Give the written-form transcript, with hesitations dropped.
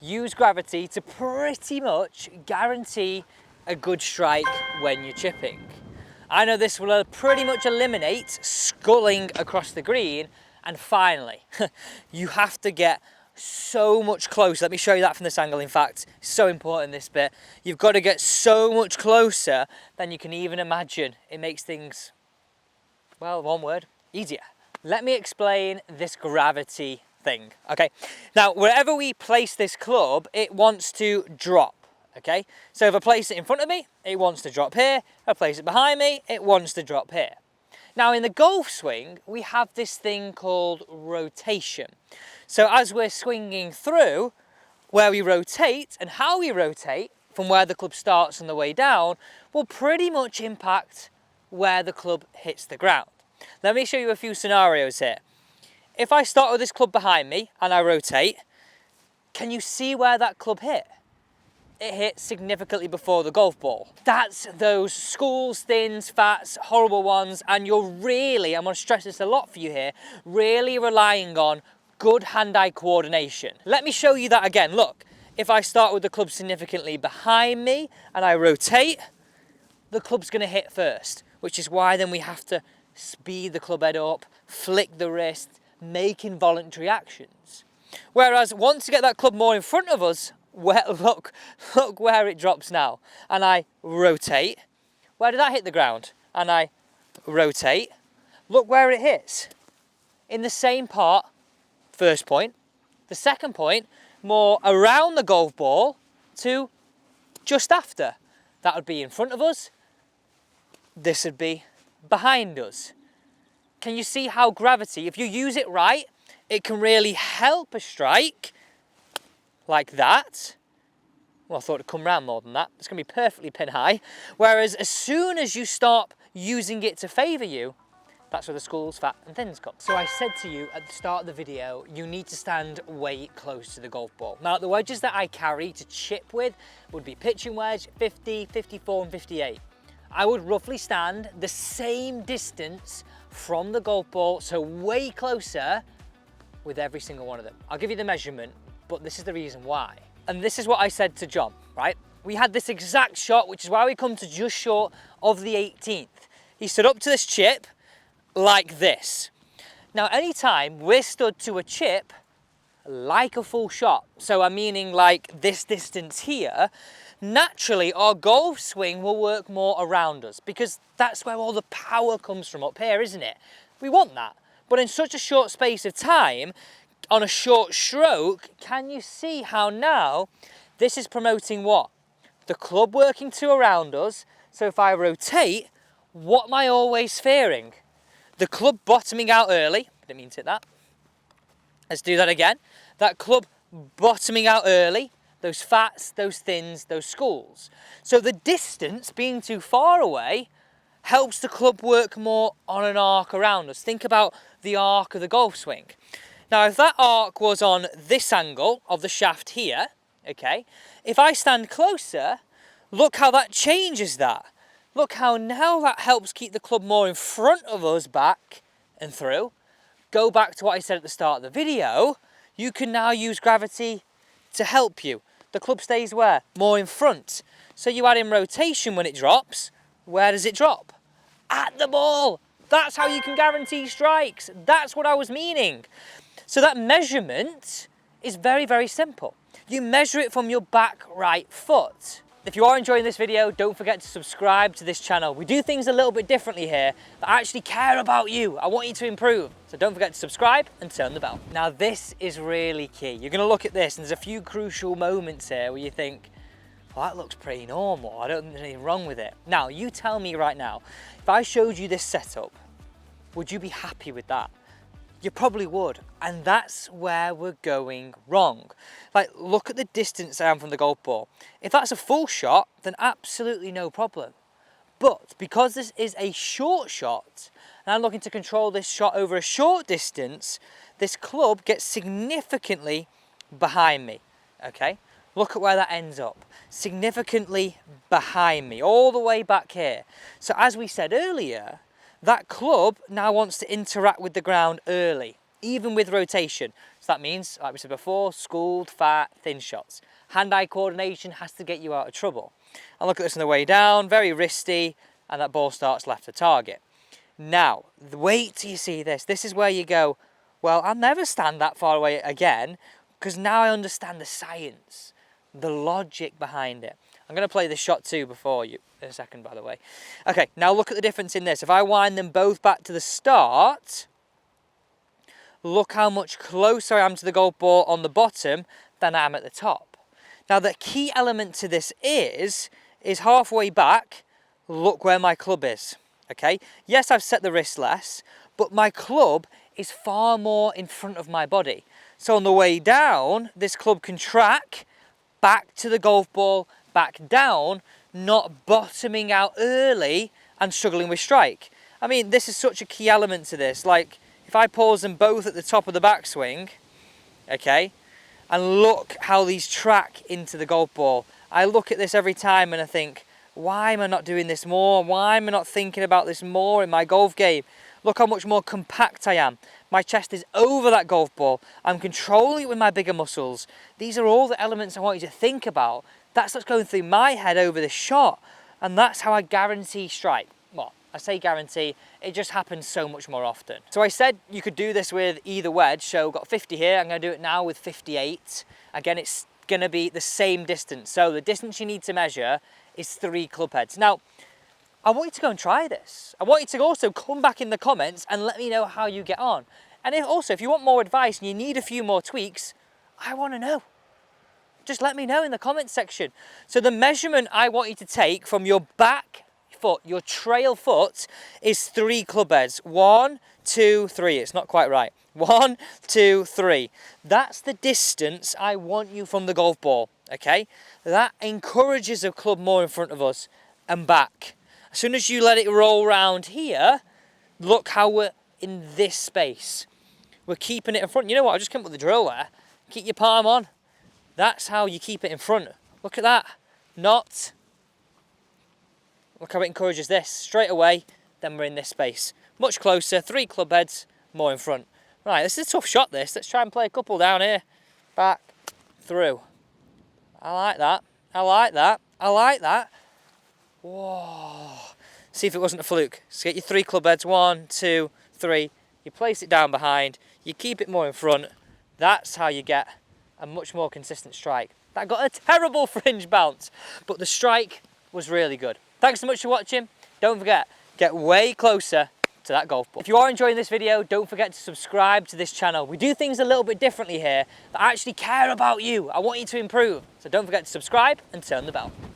Use gravity to pretty much guarantee a good strike when you're chipping. I know this will pretty much eliminate sculling across the green, and finally, you have to get so much closer. Let me show you that from this angle. In fact, it's so important, this bit. You've got to get so much closer than you can even imagine. It makes things, well, one word, easier. Let me explain this gravity thing, okay? Now, wherever we place this club, it wants to drop, okay? So if I place it in front of me, it wants to drop here. If I place it behind me, it wants to drop here. Now, in the golf swing, we have this thing called rotation. So as we're swinging through, where we rotate and how we rotate from where the club starts on the way down will pretty much impact where the club hits the ground. Let me show you a few scenarios here. If I start with this club behind me and I rotate, can you see where that club hit? It hit significantly before the golf ball. That's those schools, thins, fats, horrible ones, and you're really, I'm gonna stress this a lot for you here, really relying on good hand-eye coordination. Let me show you that again. Look, if I start with the club significantly behind me and I rotate, the club's gonna hit first, which is why then we have to speed the club head up, flick the wrist, make involuntary actions. Whereas once you get that club more in front of us, look where it drops now. And I rotate. Where did that hit the ground? And I rotate. Look where it hits. In the same part, first point. The second point, more around the golf ball to just after. That would be in front of us. This would be behind us. Can you see how gravity, if you use it right, it can really help a strike like that. Well, I thought it'd come round more than that. It's gonna be perfectly pin high. Whereas as soon as you stop using it to favour you, that's where the schools, fat and thins come. So I said to you at the start of the video, you need to stand way close to the golf ball. Now, the wedges that I carry to chip with would be pitching wedge, 50, 54 and 58. I would roughly stand the same distance from the golf ball, so way closer with every single one of them. I'll give you the measurement, but this is the reason why. And this is what I said to John, right? We had this exact shot, which is why we come to just short of the 18th. He stood up to this chip like this. Now, anytime we're stood to a chip like a full shot, so I'm meaning like this distance here, naturally our golf swing will work more around us because that's where all the power comes from up here, isn't it? We want that. But in such a short space of time, on a short stroke, can you see how now this is promoting what? The club working to around us. So if I rotate, what am I always fearing? The club bottoming out early. Didn't mean to hit that. Let's do that again. That club bottoming out early. Those fats, those thins, those schools. So the distance being too far away helps the club work more on an arc around us. Think about the arc of the golf swing. Now, if that arc was on this angle of the shaft here, okay, if I stand closer, look how that changes that. Look how now that helps keep the club more in front of us back and through. Go back to what I said at the start of the video. You can now use gravity to help you. The club stays where? More in front. So you add in rotation when it drops. Where does it drop? At the ball. That's how you can guarantee strikes. That's what I was meaning. So that measurement is very, very simple. You measure it from your back right foot. If you are enjoying this video, don't forget to subscribe to this channel. We do things a little bit differently here, but I actually care about you. I want you to improve. So don't forget to subscribe and turn the bell. Now this is really key. You're gonna look at this and there's a few crucial moments here where you think, well, that looks pretty normal. I don't think there's anything wrong with it. Now, you tell me right now, if I showed you this setup, would you be happy with that? You probably would, and that's where we're going wrong. Like, look at the distance I am from the golf ball. If that's a full shot, then absolutely no problem. But because this is a short shot, and I'm looking to control this shot over a short distance, this club gets significantly behind me, okay? Look at where that ends up. Significantly behind me, all the way back here. So as we said earlier, that club now wants to interact with the ground early, even with rotation. So So that means, like we said before, schooled, fat, thin shots. Hand-eye coordination has to get you out of trouble. And look at this on the way down, very wristy, and that ball starts left to target. Now, wait till you see this. This is where you go, well, I'll never stand that far away again, because now I understand the science, the logic behind it. I'm going to play this shot too before you, in a second, by the way. Okay, now look at the difference in this. If I wind them both back to the start, look how much closer I am to the golf ball on the bottom than I am at the top. Now, the key element to this is halfway back, look where my club is, okay? Yes, I've set the wrist less, but my club is far more in front of my body. So on the way down, this club can track back to the golf ball, back down, not bottoming out early and struggling with strike. I mean, this is such a key element to this. Like, if I pause them both at the top of the backswing, okay, and look how these track into the golf ball. I look at this every time and I think, why am I not doing this more? Why am I not thinking about this more in my golf game? Look how much more compact I am. My chest is over that golf ball. I'm controlling it with my bigger muscles. These are all the elements I want you to think about. That's what's going through my head over this shot. And that's how I guarantee strike. Well, I say guarantee, it just happens so much more often. So I said you could do this with either wedge. So I've got 50 here, I'm gonna do it now with 58. Again, it's gonna be the same distance. So the distance you need to measure is 3 club heads. Now, I want you to go and try this. I want you to also come back in the comments and let me know how you get on. And if you want more advice and you need a few more tweaks, I wanna know. Just let me know in the comments section. So the measurement I want you to take from your back foot, your trail foot, is 3 club heads. 1, 2, 3. It's not quite right. 1, 2, 3. That's the distance I want you from the golf ball, okay? That encourages a club more in front of us and back. As soon as you let it roll round here, look how we're in this space. We're keeping it in front. You know what? I just came up with the drill there. Keep your palm on. That's how you keep it in front. Look at that. Not. Look how it encourages this. Straight away, then we're in this space. Much closer, 3 club heads, more in front. Right, this is a tough shot, this. Let's try and play a couple down here. Back, through. I like that. I like that. I like that. Whoa. See if it wasn't a fluke. So get your 3 club heads. 1, 2, 3. You place it down behind. You keep it more in front. That's how you get a much more consistent strike. That got a terrible fringe bounce, but the strike was really good. Thanks so much for watching. Don't forget, get way closer to that golf ball. If you are enjoying this video, don't forget to subscribe to this channel. We do things a little bit differently here, but I actually care about you. I want you to improve. So don't forget to subscribe and turn the bell.